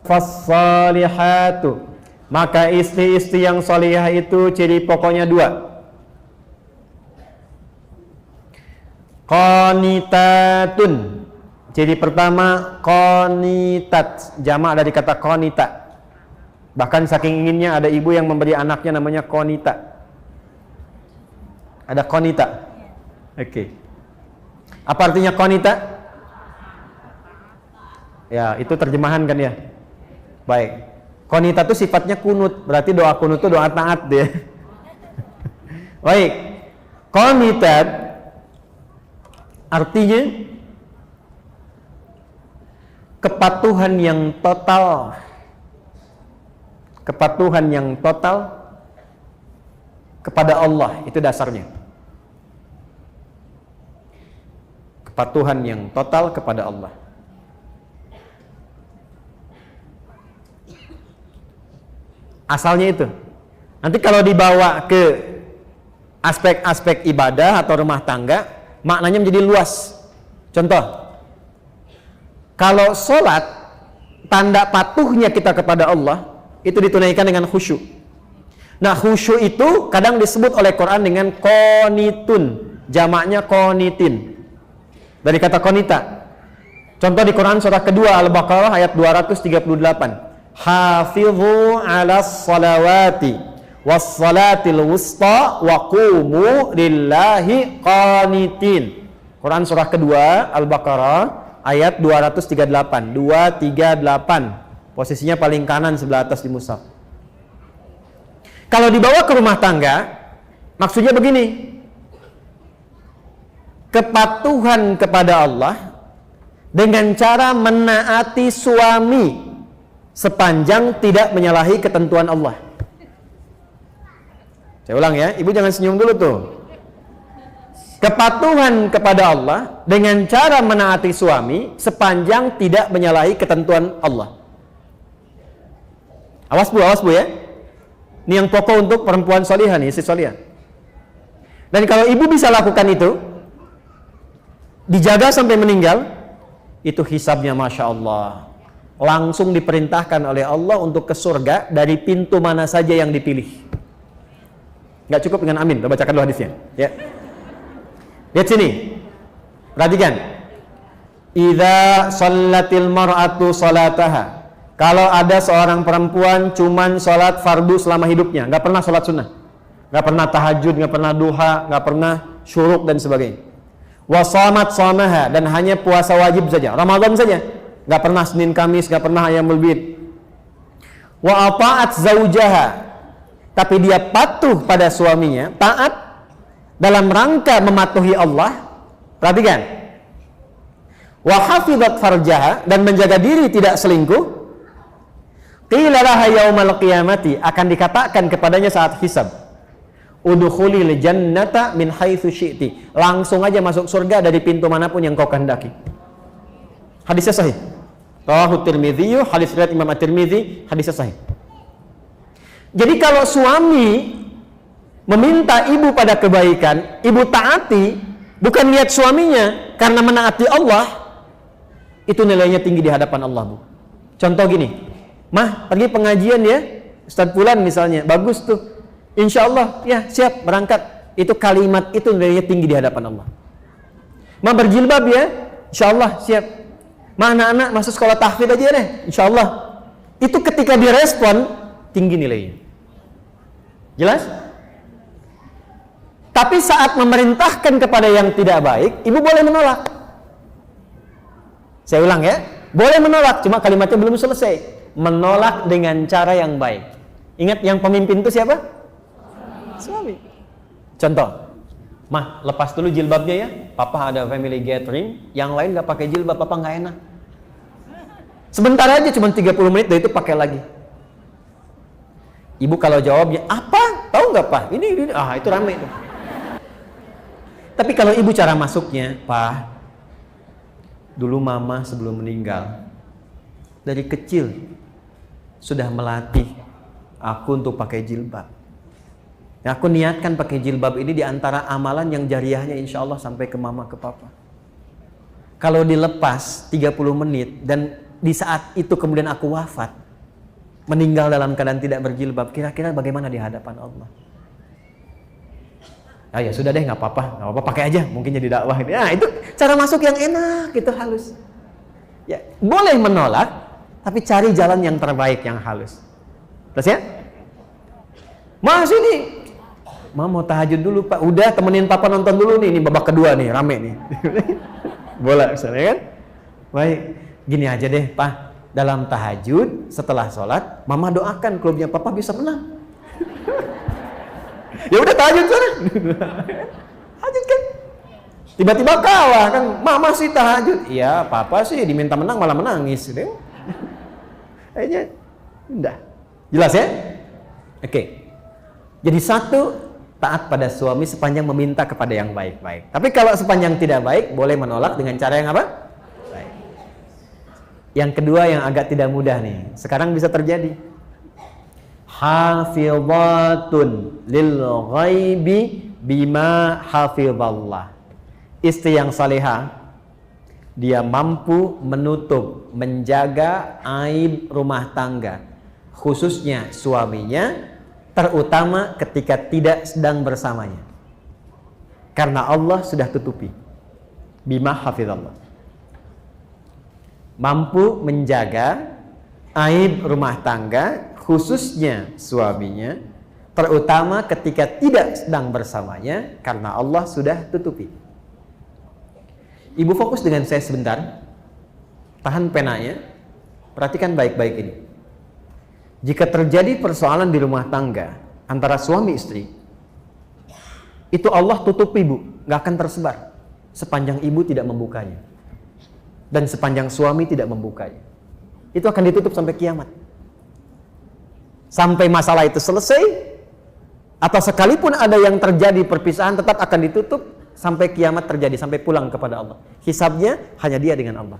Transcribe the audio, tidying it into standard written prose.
Fassalihatu, maka istri-istri yang salihah itu ciri pokoknya dua. Qanitatun, ciri pertama qanitat, jamak dari kata qanita. Bahkan saking inginnya ada ibu yang memberi anaknya namanya qanita. Ada qanita. Oke. Apa artinya qanita? Ya, itu terjemahan kan ya. Baik. Qanita itu sifatnya kunut, berarti doa kunut itu doa taat dia. Baik. Qanitat artinya kepatuhan yang total. Kepatuhan yang total kepada Allah, itu dasarnya. Kepatuhan yang total kepada Allah. Asalnya itu. Nanti kalau dibawa ke aspek-aspek ibadah atau rumah tangga, maknanya menjadi luas. Contoh, kalau sholat, tanda patuhnya kita kepada Allah itu ditunaikan dengan khusyuk. Nah, khusyuk itu kadang disebut oleh Quran dengan qanitun, jamaknya qanitin, dari kata qanita. Contoh di Quran surah kedua Al-Baqarah ayat 238. Hafidhu 'alas salawati was salatil wusta wa qumu lillahi qanitin. Quran surah kedua Al-Baqarah ayat 238. Posisinya paling kanan sebelah atas di mushaf. Kalau dibawa ke rumah tangga, maksudnya begini. Kepatuhan kepada Allah dengan cara menaati suami sepanjang tidak menyalahi ketentuan Allah. Saya ulang ya, ibu jangan senyum dulu tuh. Kepatuhan kepada Allah dengan cara menaati suami sepanjang tidak menyalahi ketentuan Allah. Awas bu ya. Ini yang pokok untuk perempuan solihah nih, istri solihah. Dan kalau ibu bisa lakukan itu, dijaga sampai meninggal, itu hisabnya Masya Allah. Langsung diperintahkan oleh Allah untuk ke surga dari pintu mana saja yang dipilih. Nggak cukup dengan amin, kita bacakan dulu hadisnya ya. Lihat sini, perhatikan. Idza shallatil mar'atu salataha, kalau ada seorang perempuan cuman sholat fardu selama hidupnya, nggak pernah sholat sunnah, nggak pernah tahajud, nggak pernah duha, nggak pernah syuruk dan sebagainya. Wa shamat shamaha, dan hanya puasa wajib saja, Ramadan saja, nggak pernah Senin Kamis, nggak pernah Ayyamul Bid. Wa ata'at zaujaha, tapi dia patuh pada suaminya, taat dalam rangka mematuhi Allah. Perhatikan. Wa hafizat farjaha, dan menjaga diri tidak selingkuh. Qila laha yaumal qiyamati, akan dikatakan kepadanya saat hisab, udkhulil jannata min haitsu syi'ti, langsung aja masuk surga dari pintu manapun yang kau kehendaki. Hadisnya sahih. Rawahu Tirmidzi, hadis riwayat Imam At-Tirmidzi, hadisnya sahih. Jadi kalau suami meminta ibu pada kebaikan, ibu taati, bukan lihat suaminya karena menaati Allah, itu nilainya tinggi di hadapan Allah, Bu. Contoh gini, Mah, pergi pengajian ya, Ustadz Fulan misalnya, bagus tuh, insya Allah, ya siap berangkat. Itu kalimat itu nilainya tinggi di hadapan Allah. Mah, berjilbab ya, insya Allah siap. Mah, anak-anak masuk sekolah tahfidz aja deh, insya Allah. Itu ketika direspon, tinggi nilainya. Jelas? Tapi saat memerintahkan kepada yang tidak baik, ibu boleh menolak. Saya ulang ya, boleh menolak, cuma kalimatnya belum selesai. Menolak dengan cara yang baik. Ingat, yang pemimpin itu siapa? Suami. Contoh, Mah, lepas dulu jilbabnya ya, Papa ada family gathering, yang lain gak pakai jilbab, Papa gak enak. Sebentar aja, cuma 30 menit, dari itu pakai lagi. Ibu kalau jawabnya, apa? Tahu nggak Pak? Ini, itu rame tuh. Tapi kalau ibu cara masuknya, Pak, dulu Mama sebelum meninggal, dari kecil sudah melatih aku untuk pakai jilbab. Ya, aku niatkan pakai jilbab ini di antara amalan yang jariahnya insya Allah sampai ke Mama, ke Papa. Kalau dilepas 30 menit dan di saat itu kemudian aku wafat, meninggal dalam keadaan tidak berjilbab, kira-kira bagaimana di hadapan Allah? Ya sudah deh, nggak apa-apa, pakai aja, mungkin jadi dakwah. Ya itu cara masuk yang enak, gitu halus. Ya boleh menolak, tapi cari jalan yang terbaik, yang halus. Terus ya, Mas ini, mau tahajud dulu Pak, udah temenin Papa nonton dulu nih, ini babak kedua nih, rame nih. Bola misalnya kan, baik, gini aja deh Pak. Dalam tahajud, setelah sholat, Mama doakan klubnya Papa bisa menang. Ya udah tahajud sana. Tahajud kan. Tiba-tiba kalah kan, Mama sih tahajud. Iya, Papa sih diminta menang malah menangis. Kayaknya udah. Jelas ya? Oke. Jadi satu, taat pada suami sepanjang meminta kepada yang baik-baik. Tapi kalau sepanjang tidak baik, boleh menolak dengan cara yang apa? Yang kedua yang agak tidak mudah nih, sekarang bisa terjadi. Hafizatun lil ghaibi bima hafizallah. Istri yang salihah, dia mampu menutup, menjaga aib rumah tangga, khususnya suaminya, terutama ketika tidak sedang bersamanya. Karena Allah sudah tutupi. Bima hafizallah. Mampu menjaga aib rumah tangga, khususnya suaminya, terutama ketika tidak sedang bersamanya, karena Allah sudah tutupi. Ibu fokus dengan saya sebentar, tahan penanya, perhatikan baik-baik ini. Jika terjadi persoalan di rumah tangga antara suami istri, itu Allah tutup ibu, gak akan tersebar sepanjang ibu tidak membukanya. Dan sepanjang suami tidak membukanya, itu akan ditutup sampai kiamat. Sampai masalah itu selesai, atau sekalipun ada yang terjadi perpisahan, tetap akan ditutup sampai kiamat terjadi, sampai pulang kepada Allah. Hisabnya hanya dia dengan Allah.